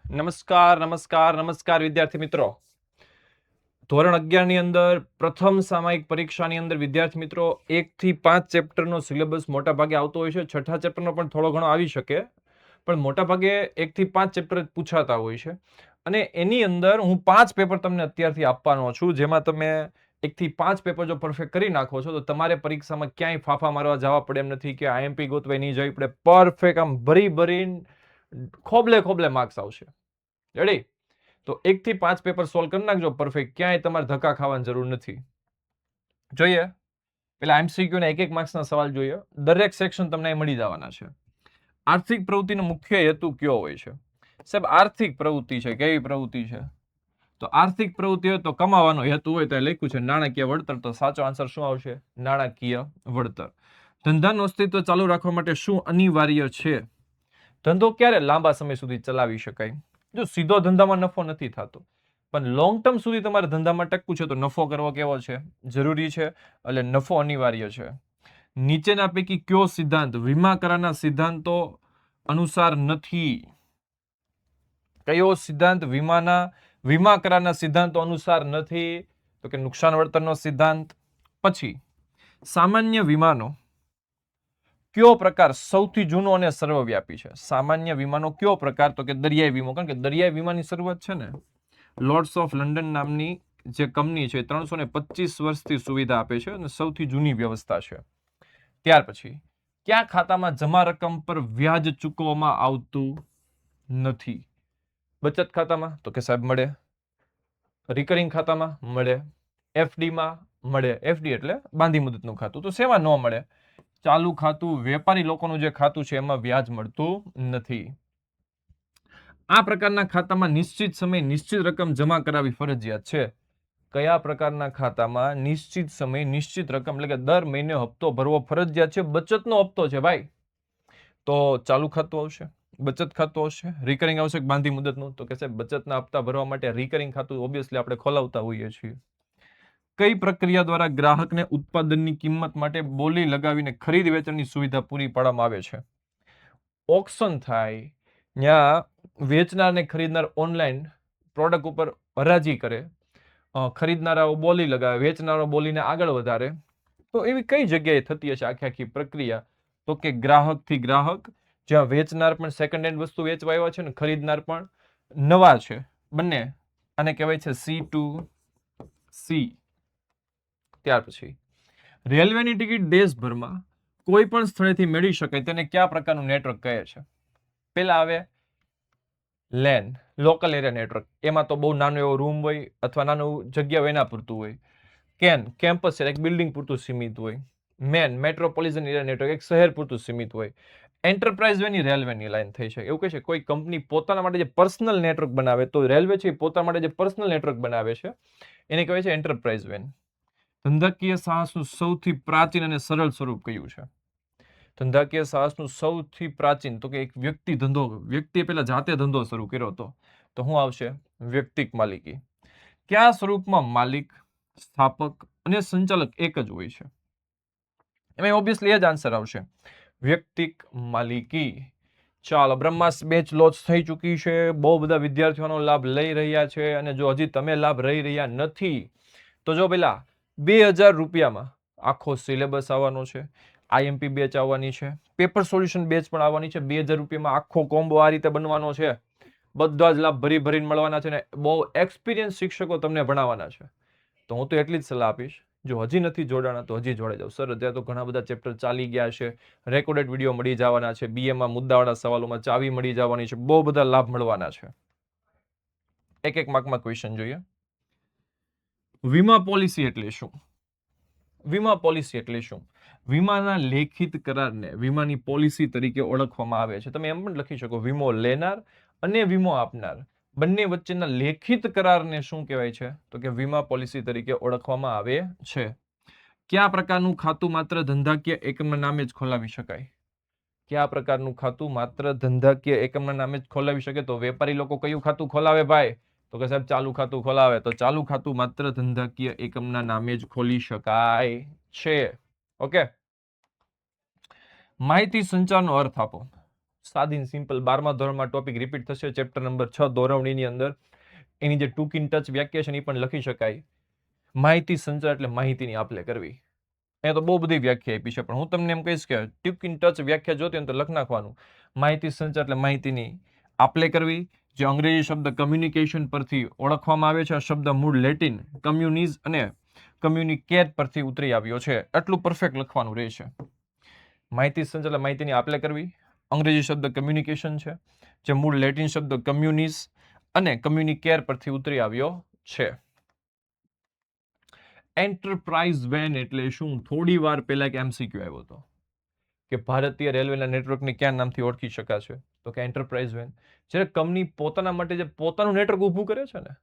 નમસ્કાર નમસ્કાર નમસ્કાર વિદ્યાર્થી મિત્રો. ધોરણ 11 ની અંદર પ્રથમ સામાયિક પરીક્ષાની અંદર વિદ્યાર્થી મિત્રો 1 થી 5 ચેપ્ટરનો સિલેબસ મોટા ભાગે આવતો હોય છે. છઠ્ઠા ચેપ્ટરનો પણ થોડો ઘણો આવી શકે, પણ મોટા ભાગે 1 થી 5 ચેપ્ટર પૂછાતા હોય છે. અને એની અંદર હું 5 પેપર તમને અત્યારથી આપવાનો છું, જેમાં તમે 1 થી 5 પેપર જો પરફેક્ટ કરી નાખો છો તો તમારે પરીક્ષામાં ક્યાંય ફાફા મારવા જવા પડે એમ નથી, કે આઈએમપી ગોતવાય નહીં જવી પડે. પરફેક્ટ આમ ભરી ભરીને ખોબલે ખોબલે માર્ક્સ આવશે. રેડી? તો 1 થી 5 પેપર સોલ્વ કરી નાખજો પરફેક્ટ, ક્યાંય તમારે ધક્કા ખાવાની જરૂર નથી. જોઈએ પેલા એમસીક્યુ ના એક માર્ક્સના સવાલ જોઈએ. દરેક સેક્શન તમને મળી જવાના છે. આર્થિક પ્રવૃત્તિનો મુખ્ય હેતુ કયો હોય છે? સાહેબ, આર્થિક પ્રવૃત્તિ છે. કેવી પ્રવૃત્તિ છે? તો આર્થિક પ્રવૃત્તિ હોય તો કમાવાનો હેતુ હોય તો લખ્યું છે નાણાકીય વળતર. તો સાચો આન્સર શું આવશે? નાણાકીય વળતર. ધંધાનું અસ્તિત્વ ચાલુ રાખવા માટે શું અનિવાર્ય છે? ધંધો ક્યારે લાંબા સમય સુધી ચલાવી શકાય? જો સીધો ધંધામાં નફો નથી થતો, પણ લોંગ ટર્મ સુધી તમારે ધંધામાં ટકવું છે તો નફો કરવો કેવો છે? જરૂરી છે. એટલે નફો અનિવાર્ય છે. નીચેના પૈકી કયો સિદ્ધાંત વીમા કરારના સિદ્ધાંતો અનુસાર નથી? કયો સિદ્ધાંત વીમા કરારના સિદ્ધાંતો અનુસાર નથી? તો કે નુકસાન વળતરનો સિદ્ધાંત. પછી સામાન્ય વીમાનો કયો પ્રકાર સૌથી જૂનો અને સર્વવ્યાપી છે? સામાન્ય વીમાનો કયો પ્રકાર? તો કે દરિયાઈ વીમો. કારણ કે દરિયાઈ વીમાની શરૂઆત છે ને લોર્ડ્સ ઓફ લંડન નામની જે કંપની છે 325 વર્ષથી સુવિધા આપે છે અને સૌથી જૂની વ્યવસ્થા છે. ત્યાર પછી કયા ખાતામાં જમા રકમ પર વ્યાજ ચૂકવવામાં આવતું નથી? બચત ખાતામાં? તો કે સાહેબ મળે. રિકરિંગ ખાતામાં? મળે. એફડી માં મળે. એફડી એટલે બાંધી મુદતનું ખાતું. તો શેમાં ન મળે? ચાલુ ખાતું, વેપારી લોકોનું જે ખાતું છે એમાં વ્યાજ મળતું નથી. આ પ્રકારના ખાતામાં નિશ્ચિત સમય નિશ્ચિત રકમ જમા કરાવવી ફરજિયાત છે. કયા પ્રકારના ખાતામાં નિશ્ચિત સમય નિશ્ચિત રકમ એટલે કે દર મહિને હપ્તો ભરવો ફરજિયાત છે? બચતનો હપ્તો છે ભાઈ. તો ચાલુ ખાતું આવશે, બચત ખાતું આવશે, રિકરિંગ આવશે, બાંધી મુદતનું. તો કે સાહેબ બચતના હપ્તા ભરવા માટે રિકરિંગ ખાતું ઓબ્વિયસલી આપણે ખોલાવતા હોઈએ છીએ. કઈ પ્રક્રિયા દ્વારા ગ્રાહકને ઉત્પાદનની કિંમત માટે બોલી લગાવીને ખરીદ વેચાણની સુવિધા પૂરી પાડવામાં આવે છે? ઓક્શન થાય, ત્યાં વેચનાર અને ખરીદનાર ઓનલાઈન પ્રોડક્ટ ઉપર હરાજી કરે, ખરીદનારાઓ બોલી લગાવે, વેચનારાઓ બોલીને આગળ વધારે. તો એવી કઈ જગ્યાએ થતી હશે આખી પ્રક્રિયા? તો કે ગ્રાહકથી ગ્રાહક, જ્યાં વેચનાર પણ સેકન્ડ હેન્ડ વસ્તુ વેચવા આવ્યા છે ને ખરીદનાર પણ નવા છે, બંને. આને કહેવાય છે C2C. ત્યાર પછી રેલવેની ટિકિટ દેશભરમાં કોઈ પણ સ્થળેથી મેળવી શકાય તેને કયા પ્રકારનું નેટવર્ક કહે છે? પેલા આવે લેન, લોકલ એરિયા નેટવર્ક. એમાં તો બહુ નાનો એવો રૂમ હોય અથવા નાનું જગ્યા હોય એના પૂરતું હોય. કેન, કેમ્પસ એક બિલ્ડિંગ પૂરતું સીમિત હોય. મેન, મેટ્રોપોલિટન એરિયા નેટવર્ક એક શહેર પૂરતું સીમિત હોય. એન્ટરપ્રાઇઝ વેની રેલવેની લાઈન થઈ છે. એવું કહે છે કોઈ કંપની પોતાના માટે જે પર્સનલ નેટવર્ક બનાવે, તો રેલવે છે પોતાના માટે જે પર્સનલ નેટવર્ક બનાવે છે એને કહેવાય છે એન્ટરપ્રાઇઝ વેન. ધંધાકીય સાહસનું સૌથી પ્રાચીન અને સરળ સ્વરૂપ કયું છે? ધંધાકીય સાહસનું સૌથી પ્રાચીન, તો કે એક વ્યક્તિએ પેલા જાતે ધંધો શરૂ કર્યો હતો. તો શું આવશે? વ્યક્તિક માલિકી. કયા સ્વરૂપમાં માલિક, સ્થાપક અને સંચાલક એક જ હોય છે? એમાં ઓબ્વિયસલી એ જ આન્સર આવશે, વ્યક્તિક માલિકી. ચાલો, બ્રહ્માસ્ત્ર બેચ લોન્ચ થઈ ચૂકી છે. બહુ બધા વિદ્યાર્થીઓનો લાભ લઈ રહ્યા છે. અને જો હજી તમે લાભ લઈ રહ્યા નથી તો જો પેલા 2000 રૂપિયામાં આખો સિલેબસ આવવાનો છે, આઈએમપી બેચ આવવાની છે, પેપર સોલ્યુશન બેચ પણ આવવાની છે. 2000 રૂપિયામાં આખો કોમ્બો આ રીતે બનવાનો છે. બધા જ લાભ ભરી ભરીને મળવાના છે ને બહુ એક્સપિરિયન્સ શિક્ષકો તમને ભણાવવાના છે. તો હું તો એટલી જ સલાહ આપીશ, જો હજી નથી જોડાણા તો હજી જોડાઈ જાવ. સર અત્યારે તો ઘણા બધા ચેપ્ટર ચાલી ગયા છે, રેકોર્ડેડ વિડીયો મળી જવાના છે, બીએમાં મુદ્દાવાળા સવાલોમાં ચાવી મળી જવાની છે, બહુ બધા લાભ મળવાના છે. એક માર્કમાં ક્વેશ્ચન જોઈએ. વીમા પોલિસી એટલે શું? વીમા પોલિસી એટલે શું? વીમાના લેખિત કરારને વીમાની પોલિસી તરીકે ઓળખવામાં આવે છે. તમે એમ પણ લખી શકો વીમો લેનાર અને વીમો આપનાર બંને વચ્ચેના લેખિત કરારને શું કહેવાય છે? તો કે વીમા પોલિસી તરીકે ઓળખવામાં આવે છે. કયા પ્રકારનું ખાતું માત્ર ધંધાકીય એકમના નામે જ ખોલાવી શકાય? કયા પ્રકારનું ખાતું માત્ર ધંધાકીય એકમના નામે જ ખોલાવી શકે? તો વેપારી લોકો કયું ખાતું ખોલાવે ભાઈ? તો કે સાહેબ ચાલુ ખાતું ખોલાવે. તો ચાલુ ખાતું માત્ર ધંધાકીય એકમના નામે જ ખોલી શકાય છે. ઓકે. માહિતી સંચારનો અર્થ આપો. સાદી સિમ્પલ 12મા ધોરણમાં ટોપિક રિપીટ થશે. ચેપ્ટર નંબર 6 દોરવણીની અંદર એની જે ટૂંક ઇન ટચ વ્યાખ્યા છે એ પણ લખી શકાય. માહિતી સંચાર એટલે માહિતીની આપલે કરવી. અહીંયા તો બહુ બધી વ્યાખ્યા આપી છે, પણ હું તમને એમ કહીશ કે ટૂંક ઇન ટચ વ્યાખ્યા જોતી હોય તો લખ નાખવાનું. માહિતી સંચાર એટલે માહિતીની આપલે કરવી. જે અંગ્રેજી શબ્દ કમ્યુનિકેશન પરથી ઓળખવામાં આવે છે. આ શબ્દ મૂળ લેટિન કમ્યુનિઝ અને કમ્યુનિકેટ પરથી ઉતરી આવ્યો છે. એટલું પરફેક્ટ લખવાનું રહેશે. માહિતી સંચાર એટલે માહિતીની આપલે કરવી. અંગ્રેજી શબ્દ કમ્યુનિકેશન છે, જે મૂળ લેટિન શબ્દ કમ્યુનિઝ અને કમ્યુનિકેર પરથી ઉતરી આવ્યો છે. એન્ટરપ્રાઇઝ વેન એટલે શું? થોડી વાર પહેલા એક એમસીક્યુ આવ્યો હતો કે ભારતીય રેલવેના નેટવર્કને કયા નામથી ઓળખી શકાશે? તો કે એન્ટરપ્રાઇઝ વેન. જ્યારે કંપની પોતાના માટે જે પોતાનું નેટવર્ક ઊભું કરે છે ને,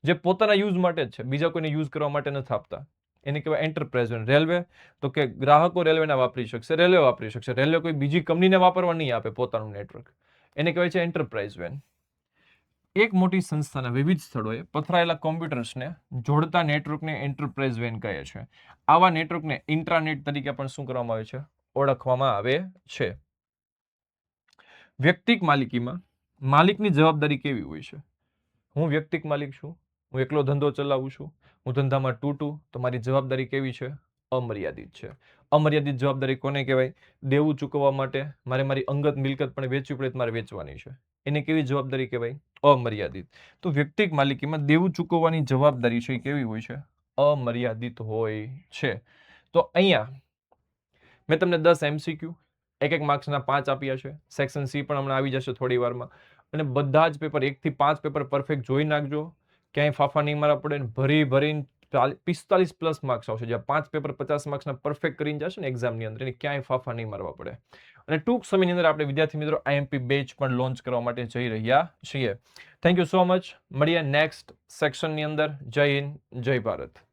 જે પોતાના યુઝ માટે જ છે, બીજા કોઈને યુઝ કરવા માટે નથી આપતા, એને કહેવાય એન્ટરપ્રાઇઝ વેન. રેલવે તો કે ગ્રાહકો રેલવેના વાપરી શકશે, રેલવે વાપરી શકશે. રેલવે કોઈ બીજી કંપનીને વાપરવા નહીં આપે પોતાનું નેટવર્ક. એને કહેવાય છે એન્ટરપ્રાઇઝ વેન. એક મોટી સંસ્થાના વિવિધ સ્થળોએ પથરાયેલા કોમ્પ્યુટર્સને જોડતા નેટવર્કને એન્ટરપ્રાઇઝ વેન કહે છે. આવા નેટવર્કને ઇન્ટ્રાનેટ તરીકે પણ શું કરવામાં આવે છે? ઓળખવામાં આવે છે. વ્યક્તિક માલિકીમાં માલિકની જવાબદારી કેવી હોય છે? હું વ્યક્તિક માલિક છું, હું એકલો ધંધો ચલાવું છું, હું ધંધામાં તૂટું તો મારી જવાબદારી કેવી છે? અમર્યાદિત છે. અમર્યાદિત જવાબદારી કોને કહેવાય? દેવું ચૂકવવા માટે મારે મારી અંગત મિલકત પણ વેચવી પડે તો મારે વેચવાની છે. એને કેવી જવાબદારી કહેવાય? અમર્યાદિત. તો વ્યક્તિક માલિકીમાં દેવું ચૂકવવાની જવાબદારી છે એ કેવી હોય છે? અમર્યાદિત હોય છે. તો અહીંયા મેં તમને 10 એમસીક્યુ, એક માર્ક્સના 5 આપ્યા છે. સેક્શન સી પણ હમણાં આવી જશે થોડી વારમાં. અને બધા જ પેપર 1 થી 5 પેપર પરફેક્ટ જોઈ નાખજો. ક્યાંય ફાફા નહીં મારવા પડે. ભરીને 45+ માર્ક્સ આવશે. જ્યાં 5 પેપર 50 માર્ક્સના પરફેક્ટ કરીને જશે ને એક્ઝામની અંદર, એને ક્યાંય ફાફા નહીં મારવા પડે. અને ટૂંક સમયની અંદર આપણે વિદ્યાર્થી મિત્રો આઈએમપી બેચ પણ લોન્ચ કરવા માટે જઈ રહ્યા છીએ. Thank you so much. મળીએ નેક્સ્ટ સેક્શનની અંદર. જય હિન્દ, જય ભારત.